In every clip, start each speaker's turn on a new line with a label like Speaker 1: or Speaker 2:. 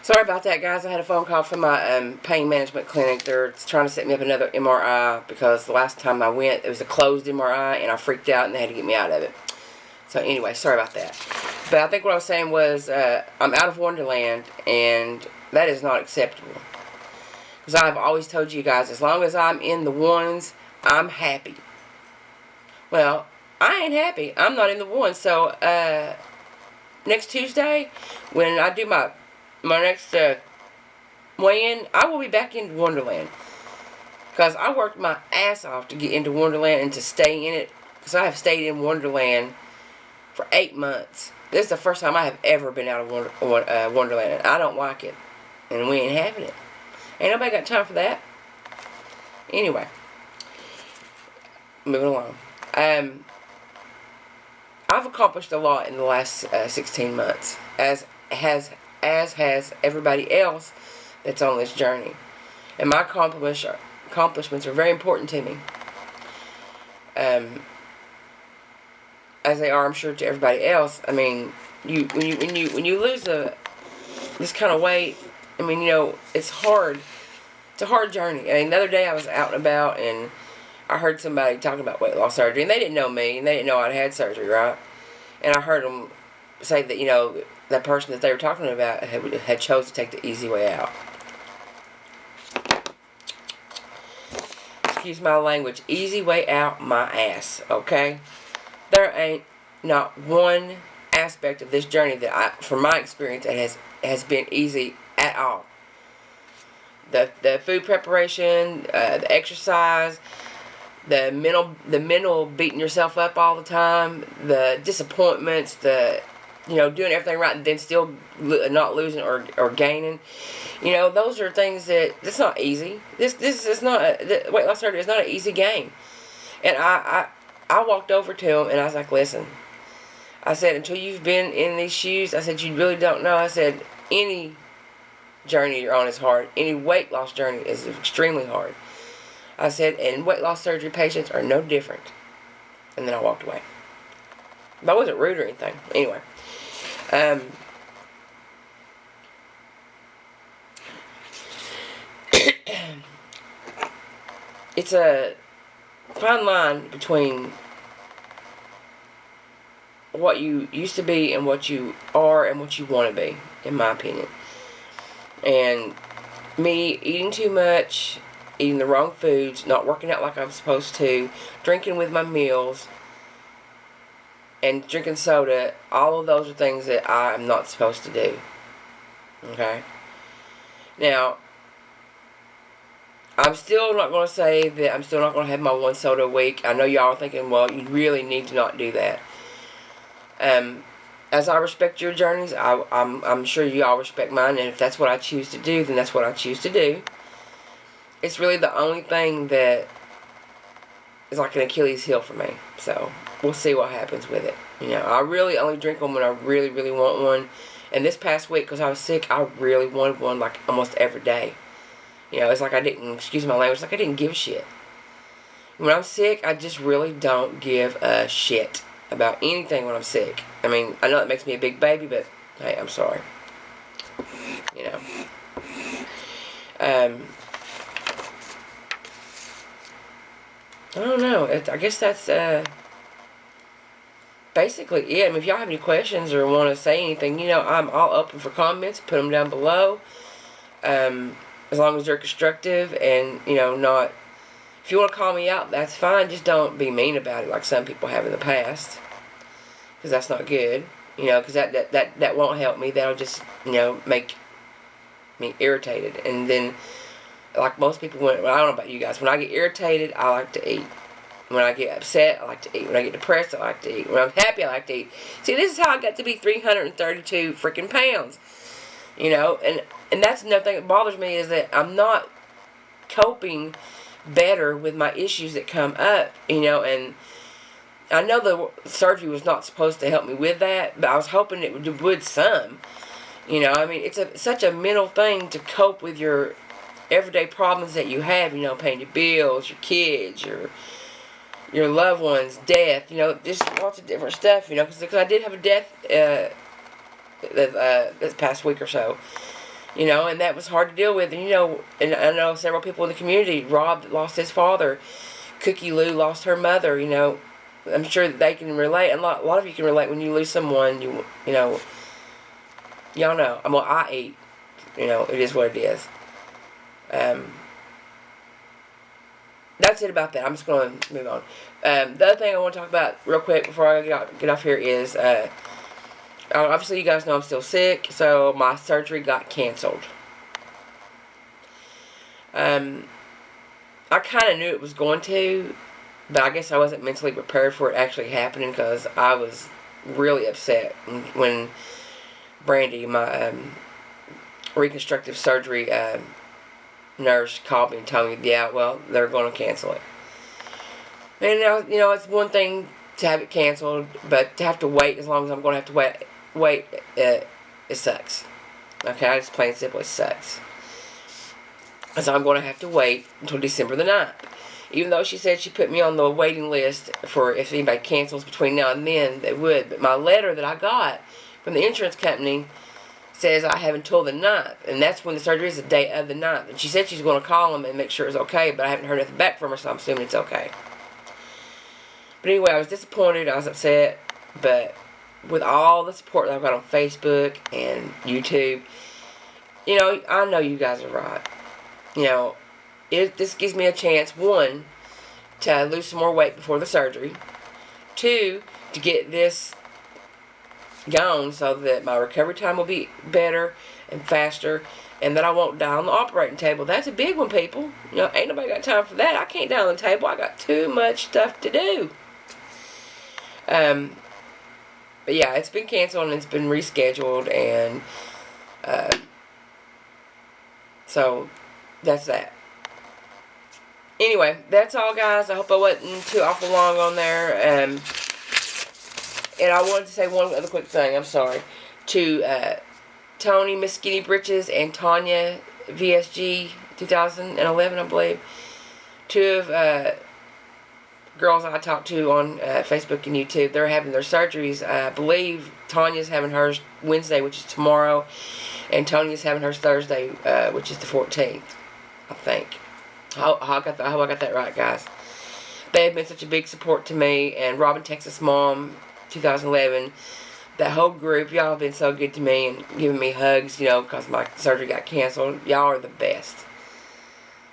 Speaker 1: Sorry about that, guys. I had a phone call from my pain management clinic. They're trying to set me up another MRI because the last time I went, it was a closed MRI, and I freaked out, and they had to get me out of it. So anyway, sorry about that. But I think what I was saying was I'm out of Wonderland, and that is not acceptable. Because I've always told you guys, as long as I'm in the ones, I'm happy. Well, I ain't happy. I'm not in the ones. So next Tuesday, when I do my next weigh-in, I will be back in Wonderland. Because I worked my ass off to get into Wonderland and to stay in it. Because I have stayed in Wonderland for 8 months. This is the first time I have ever been out of Wonderland. And I don't like it. And we ain't having it. Ain't nobody got time for that. Anyway. Moving along. I've accomplished a lot in the last 16 months. As has everybody else that's on this journey. And my accomplishments are very important to me. As they are, I'm sure, to everybody else. I mean, when you lose this kind of weight, I mean, you know, it's hard. It's a hard journey. I mean, the other day I was out and about, and I heard somebody talking about weight loss surgery, and they didn't know me, and they didn't know I'd had surgery, right? And I heard them say that, you know, that person that they were talking about had chose to take the easy way out. Excuse my language. Easy way out my ass, okay? There ain't not one aspect of this journey that from my experience, it has been easy at all. The food preparation, the exercise, the mental beating yourself up all the time, the disappointments, you know, doing everything right and then still not losing or gaining. You know, those are things that's not easy. This is not weight loss surgery is not an easy game. And I walked over to him and I was like, listen, I said, until you've been in these shoes, I said, you really don't know. I said, any journey you're on is hard. Any weight loss journey is extremely hard. I said, and weight loss surgery patients are no different. And then I walked away. But I wasn't rude or anything. Anyway. It's a fine line between what you used to be and what you are and what you want to be, in my opinion. And me eating too much, eating the wrong foods, not working out like I'm supposed to, drinking with my meals, and drinking soda, all of those are things that I'm not supposed to do. Okay? Now, I'm still not going to say that I'm still not going to have my one soda a week. I know y'all are thinking, well, you really need to not do that. As I respect your journeys, I'm sure you all respect mine, and if that's what I choose to do, then that's what I choose to do. It's really the only thing that is like an Achilles heel for me. So, we'll see what happens with it. You know, I really only drink them when I really, really want one. And this past week, because I was sick, I really wanted one like almost every day. You know, it's like I didn't, excuse my language, like I didn't give a shit. When I'm sick, I just really don't give a shit about anything when I'm sick. I mean, I know it makes me a big baby, but hey, I'm sorry. You know. I don't know. I guess that's basically it. I mean, if y'all have any questions or want to say anything, you know, I'm all open for comments. Put them down below. As long as they're constructive and, you know, not... If you want to call me out, that's fine. Just don't be mean about it like some people have in the past. Because that's not good. You know, because that won't help me. That'll just, you know, make me irritated. And then, like most people, I don't know about you guys, when I get irritated, I like to eat. When I get upset, I like to eat. When I get depressed, I like to eat. When I'm happy, I like to eat. See, this is how I got to be 332 freaking pounds. You know, and that's another thing that bothers me is that I'm not coping better with my issues that come up, you know, and I know the surgery was not supposed to help me with that, but I was hoping it would some. You know, I mean, it's such a mental thing to cope with your everyday problems that you have, you know, paying your bills, your kids, your loved ones, death, you know, just lots of different stuff, you know, because I did have a death this past week or so. You know, and that was hard to deal with. And, you know, and I know several people in the community. Rob lost his father. Cookie Lou lost her mother, you know. I'm sure that they can relate. And a lot of you can relate when you lose someone, you know. Y'all know. Well, I eat. You know, it is what it is. That's it about that. I'm just going to move on. The other thing I want to talk about real quick before I get off here is, obviously you guys know I'm still sick, so my surgery got canceled. I kind of knew it was going to, but I guess I wasn't mentally prepared for it actually happening, because I was really upset when Brandy, my reconstructive surgery nurse, called me and told me, yeah, well, they're going to cancel it. And now, you know, it's one thing to have it canceled, but to have to wait as long as I'm going to have to wait, it sucks. Okay, I just plain and simply sucks. So I'm going to have to wait until December the 9th. Even though she said she put me on the waiting list for if anybody cancels between now and then, they would. But my letter that I got from the insurance company says I have until the 9th. And that's when the surgery is, the day of the 9th. And she said she's going to call them and make sure it's okay, but I haven't heard nothing back from her, so I'm assuming it's okay. But anyway, I was disappointed. I was upset. But with all the support that I've got on Facebook and YouTube, you know, I know you guys are right. You know, this gives me a chance, one, to lose some more weight before the surgery. Two, to get this gone so that my recovery time will be better and faster, and that I won't die on the operating table. That's a big one, people. You know, ain't nobody got time for that. I can't die on the table. I got too much stuff to do. But yeah, it's been canceled and it's been rescheduled, and so that's that. Anyway, that's all, guys. I hope I wasn't too awful long on there. And I wanted to say one other quick thing. I'm sorry. To Tony, Miss Skinny Britches, and Tanya, VSG 2011, I believe. Two of girls I talked to on Facebook and YouTube. They're having their surgeries. I believe Tanya's having hers Wednesday, which is tomorrow. And Tony's having hers Thursday, which is the 14th, I think. I hope I got that right, guys. They have been such a big support to me, and Robin Texas Mom 2011, that whole group, y'all have been so good to me and giving me hugs, you know, because my surgery got canceled. Y'all are the best.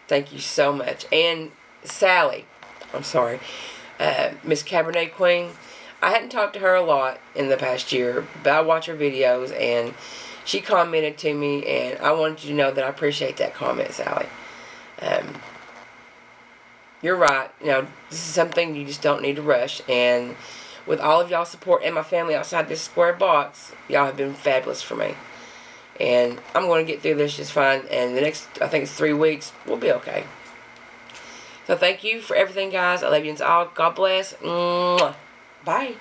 Speaker 1: Thank you so much. And Sally, I'm sorry, Miss Cabernet Queen, I hadn't talked to her a lot in the past year, but I watch her videos, and she commented to me, and I wanted you to know that I appreciate that comment, Sally. You're right. You know, this is something you just don't need to rush. And with all of y'all's support and my family outside this square box, y'all have been fabulous for me. And I'm going to get through this just fine. And the next, I think it's 3 weeks, we'll be okay. So thank you for everything, guys. I love you all. God bless. Mwah. Bye.